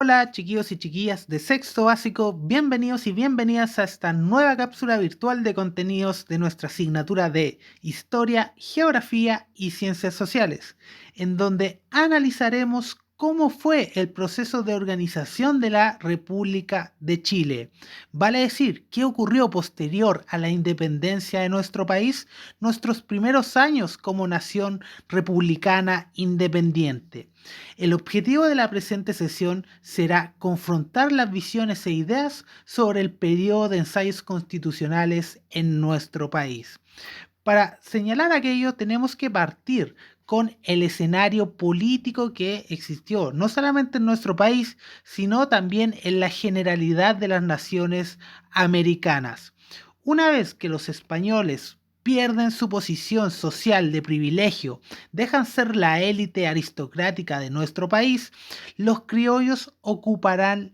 Hola chiquillos y chiquillas de sexto básico, bienvenidos y bienvenidas a esta nueva cápsula virtual de contenidos de nuestra asignatura de Historia, Geografía y Ciencias Sociales, en donde analizaremos cómo fue el proceso de organización de la República de Chile. Vale decir, qué ocurrió posterior a la independencia de nuestro país, nuestros primeros años como nación republicana independiente. El objetivo de la presente sesión será confrontar las visiones e ideas sobre el periodo de ensayos constitucionales en nuestro país. Para señalar aquello tenemos que partir con el escenario político que existió, no solamente en nuestro país, sino también en la generalidad de las naciones americanas. Una vez que los españoles pierden su posición social de privilegio, dejan ser la élite aristocrática de nuestro país, los criollos ocuparán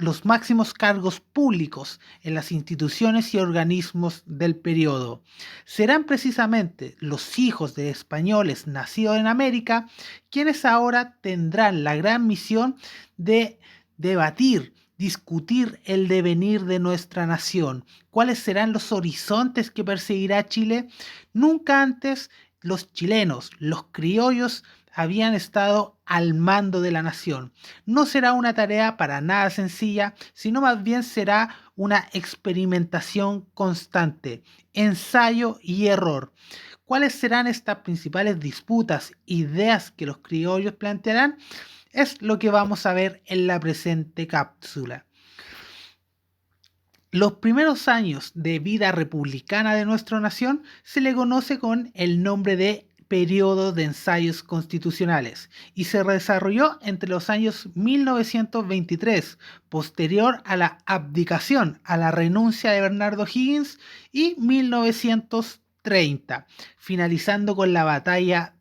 los máximos cargos públicos en las instituciones y organismos del periodo. Serán precisamente los hijos de españoles nacidos en América quienes ahora tendrán la gran misión de debatir, discutir el devenir de nuestra nación. ¿Cuáles serán los horizontes que perseguirá Chile? Nunca antes los chilenos, los criollos, habían estado al mando de la nación. No será una tarea para nada sencilla, sino más bien será una experimentación constante, ensayo y error. ¿Cuáles serán estas principales disputas, ideas que los criollos plantearán? Es lo que vamos a ver en la presente cápsula. Los primeros años de vida republicana de nuestra nación se le conoce con el nombre de periodo de ensayos constitucionales y se desarrolló entre los años 1923, posterior a la abdicación, a la renuncia de Bernardo Higgins, y 1930, finalizando con la batalla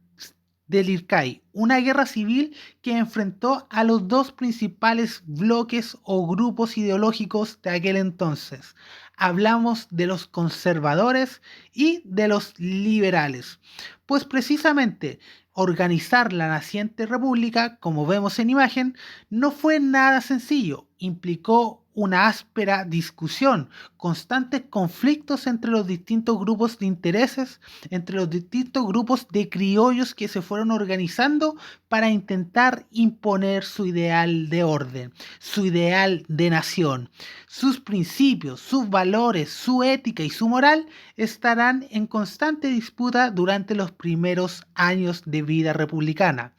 del Ircay, una guerra civil que enfrentó a los dos principales bloques o grupos ideológicos de aquel entonces. Hablamos de los conservadores y de los liberales. Pues precisamente organizar la naciente república, como vemos en imagen, no fue nada sencillo. Implicó una áspera discusión, constantes conflictos entre los distintos grupos de intereses, entre los distintos grupos de criollos que se fueron organizando para intentar imponer su ideal de orden, su ideal de nación. Sus principios, sus valores, su ética y su moral estarán en constante disputa durante los primeros años de vida republicana.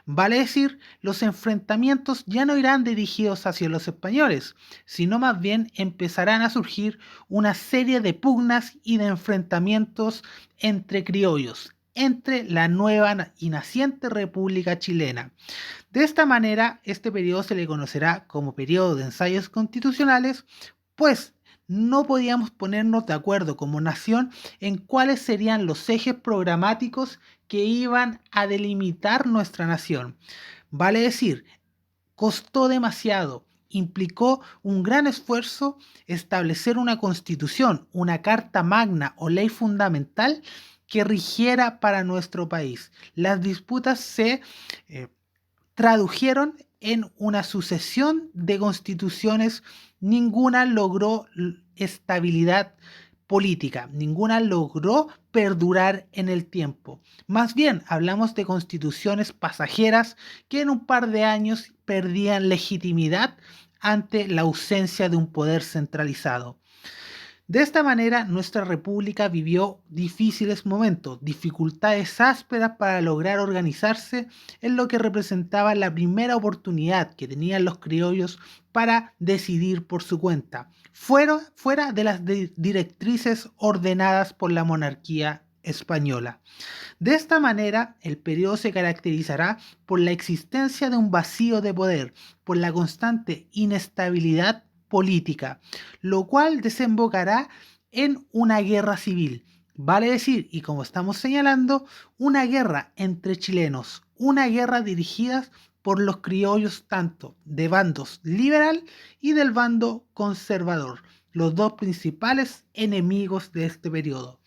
Vale decir, los enfrentamientos ya no irán dirigidos hacia los españoles, sino más bien empezarán a surgir una serie de pugnas y de enfrentamientos entre criollos, entre la nueva y naciente República Chilena. De esta manera, este periodo se le conocerá como periodo de ensayos constitucionales, pues no podíamos ponernos de acuerdo como nación en cuáles serían los ejes programáticos que iban a delimitar nuestra nación. Vale decir, costó demasiado, implicó un gran esfuerzo establecer una constitución, una carta magna o ley fundamental que rigiera para nuestro país. Las disputas se eh, tradujeron en una sucesión de constituciones. Ninguna logró estabilidad política, ninguna logró perdurar en el tiempo. Más bien, hablamos de constituciones pasajeras que en un par de años perdían legitimidad ante la ausencia de un poder centralizado. De esta manera, nuestra república vivió difíciles momentos, dificultades ásperas para lograr organizarse en lo que representaba la primera oportunidad que tenían los criollos para decidir por su cuenta, fuera de las directrices ordenadas por la monarquía española. De esta manera, el periodo se caracterizará por la existencia de un vacío de poder, por la constante inestabilidad política, lo cual desembocará en una guerra civil. Vale decir, y como estamos señalando, una guerra entre chilenos, una guerra dirigida por los criollos tanto de bandos liberal y del bando conservador, los dos principales enemigos de este periodo.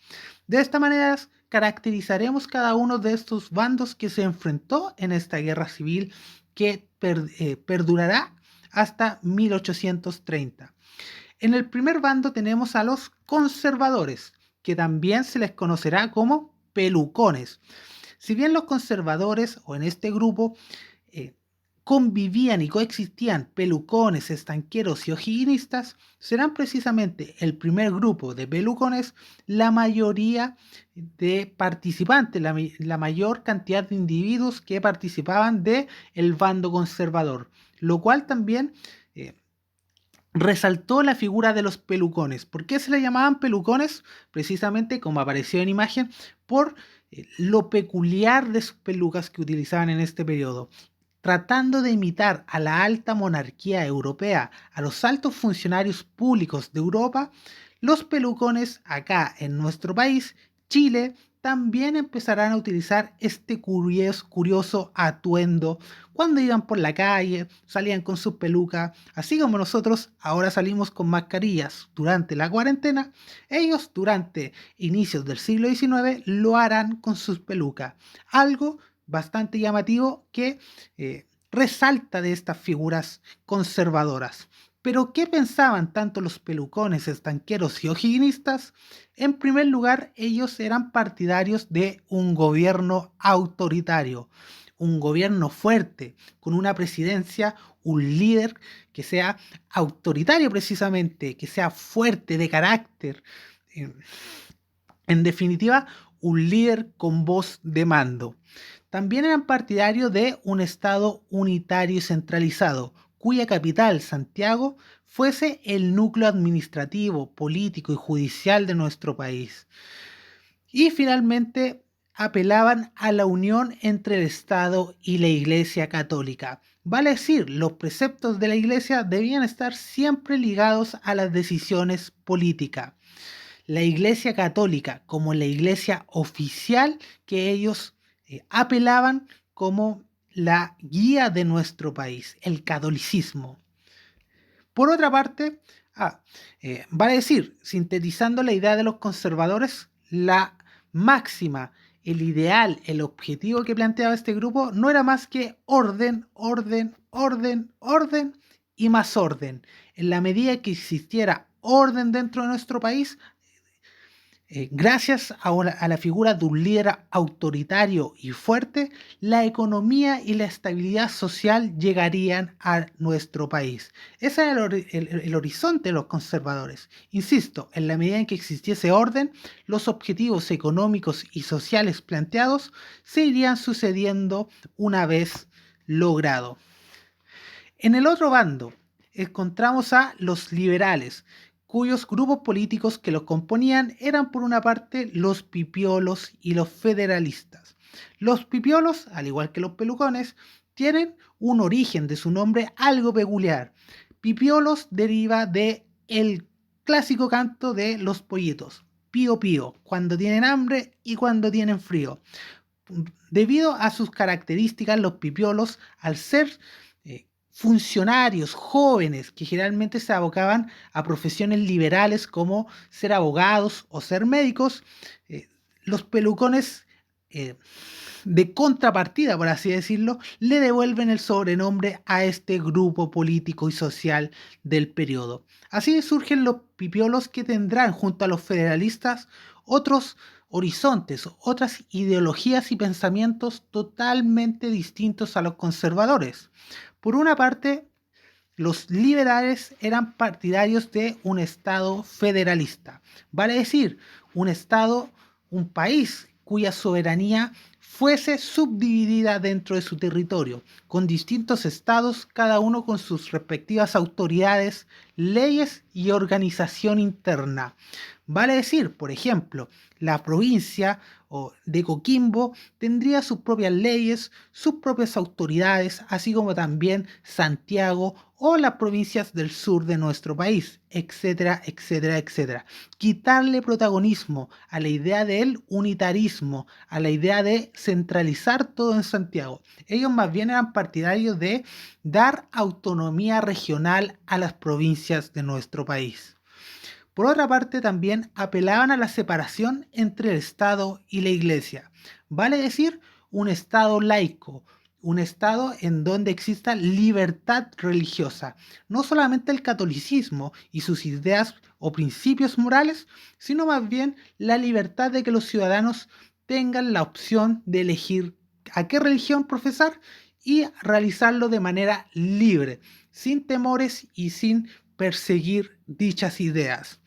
De esta manera caracterizaremos cada uno de estos bandos que se enfrentó en esta guerra civil que perdurará hasta 1830. En el primer bando tenemos a los conservadores, que también se les conocerá como pelucones. Si bien los conservadores, o en este grupo, eh, convivían y coexistían pelucones, estanqueros y ojiguinistas, serán precisamente el primer grupo de pelucones la mayoría de participantes, la mayor cantidad de individuos que participaban del bando conservador, lo cual también eh, resaltó la figura de los pelucones. ¿Por qué se le llamaban pelucones? Precisamente, como apareció en imagen, por lo peculiar de sus pelucas que utilizaban en este periodo. Tratando de imitar a la alta monarquía europea, a los altos funcionarios públicos de Europa, los pelucones acá en nuestro país, Chile, también empezarán a utilizar este curioso atuendo cuando iban por la calle, salían con sus pelucas, así como nosotros ahora salimos con mascarillas durante la cuarentena, ellos durante inicios del siglo XIX lo harán con sus pelucas, algo bastante llamativo que resalta de estas figuras conservadoras. Pero ¿qué pensaban tanto los pelucones, estanqueros y ojiguinistas? En primer lugar, ellos eran partidarios de un gobierno autoritario, un gobierno fuerte, con una presidencia, un líder que sea autoritario precisamente, que sea fuerte de carácter. En definitiva, un líder con voz de mando. También eran partidarios de un Estado unitario y centralizado, cuya capital, Santiago, fuese el núcleo administrativo, político y judicial de nuestro país. Y finalmente apelaban a la unión entre el Estado y la Iglesia Católica. Vale decir, los preceptos de la Iglesia debían estar siempre ligados a las decisiones políticas. La Iglesia Católica como la iglesia oficial que ellos apelaban como la guía de nuestro país, el catolicismo. Por otra parte, vale decir, sintetizando la idea de los conservadores, la máxima, el ideal, el objetivo que planteaba este grupo no era más que orden, orden, orden, orden y más orden. En la medida que existiera orden dentro de nuestro país, gracias a la figura de un líder autoritario y fuerte, la economía y la estabilidad social llegarían a nuestro país. Ese era el horizonte de los conservadores. Insisto, en la medida en que existiese orden, los objetivos económicos y sociales planteados se irían sucediendo una vez logrado. En el otro bando encontramos a los liberales, cuyos grupos políticos que los componían eran por una parte los pipiolos y los federalistas. Los pipiolos, al igual que los pelucones, tienen un origen de su nombre algo peculiar. Pipiolos deriva de el clásico canto de los pollitos, pío pío, cuando tienen hambre y cuando tienen frío. Debido a sus características, los pipiolos, al ser funcionarios jóvenes que generalmente se abocaban a profesiones liberales como ser abogados o ser médicos, los pelucones de contrapartida, por así decirlo, le devuelven el sobrenombre a este grupo político y social del periodo. Así surgen los pipiolos que tendrán junto a los federalistas otros horizontes, otras ideologías y pensamientos totalmente distintos a los conservadores. Por una parte, los liberales eran partidarios de un Estado federalista, vale decir, un Estado, un país cuya soberanía fuese subdividida dentro de su territorio, con distintos estados, cada uno con sus respectivas autoridades, leyes y organización interna. Vale decir, por ejemplo, la provincia de Coquimbo tendría sus propias leyes, sus propias autoridades, así como también Santiago o las provincias del sur de nuestro país, etcétera, etcétera, etcétera. Quitarle protagonismo a la idea del unitarismo, a la idea de centralizar todo en Santiago. Ellos más bien eran partidarios de dar autonomía regional a las provincias de nuestro país. Por otra parte, también apelaban a la separación entre el Estado y la Iglesia, vale decir, un Estado laico, un Estado en donde exista libertad religiosa, no solamente el catolicismo y sus ideas o principios morales, sino más bien la libertad de que los ciudadanos tengan la opción de elegir a qué religión profesar y realizarlo de manera libre, sin temores y sin perseguir dichas ideas.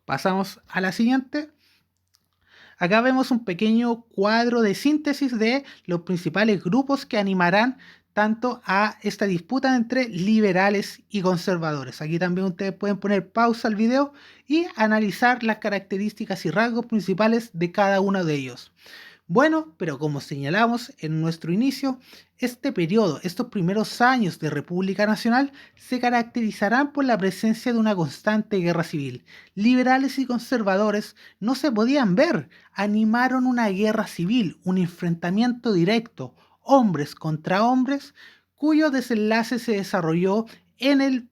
Pasamos a la siguiente. Acá vemos un pequeño cuadro de síntesis de los principales grupos que animarán tanto a esta disputa entre liberales y conservadores. Aquí también ustedes pueden poner pausa al video y analizar las características y rasgos principales de cada uno de ellos. Bueno, pero como señalamos en nuestro inicio, este periodo, estos primeros años de República Nacional, se caracterizarán por la presencia de una constante guerra civil. Liberales y conservadores no se podían ver, animaron una guerra civil, un enfrentamiento directo, hombres contra hombres, cuyo desenlace se desarrolló en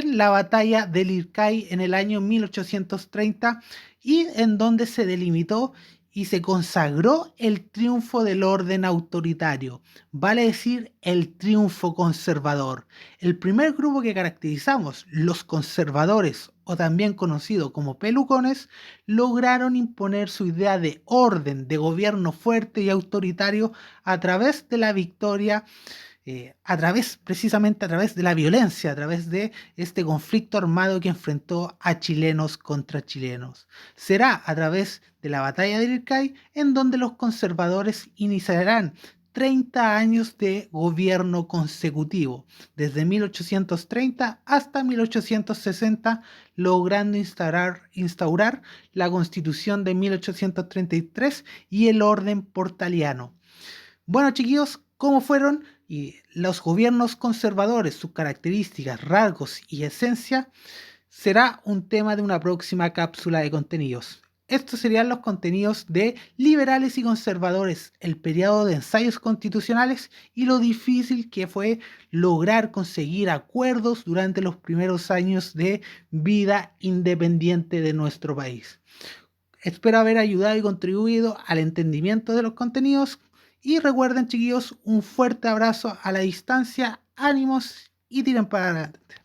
la batalla del Ircay en el año 1830 y en donde se delimitó y se consagró el triunfo del orden autoritario, vale decir, el triunfo conservador. El primer grupo que caracterizamos, los conservadores, o también conocido como pelucones, lograron imponer su idea de orden, de gobierno fuerte y autoritario a través de la victoria, precisamente a través de la violencia, a través de este conflicto armado que enfrentó a chilenos contra chilenos. Será a través de la batalla del Ircay en donde los conservadores iniciarán 30 años de gobierno consecutivo, desde 1830 hasta 1860, logrando instaurar la Constitución de 1833 y el orden portaliano. Bueno, chiquillos, ¿cómo fueron los gobiernos conservadores, sus características, rasgos y esencia? Será un tema de una próxima cápsula de contenidos. Estos serían los contenidos de liberales y conservadores, el periodo de ensayos constitucionales y lo difícil que fue lograr conseguir acuerdos durante los primeros años de vida independiente de nuestro país. Espero haber ayudado y contribuido al entendimiento de los contenidos. Y recuerden, chiquillos, un fuerte abrazo a la distancia, ánimos y tiren para adelante.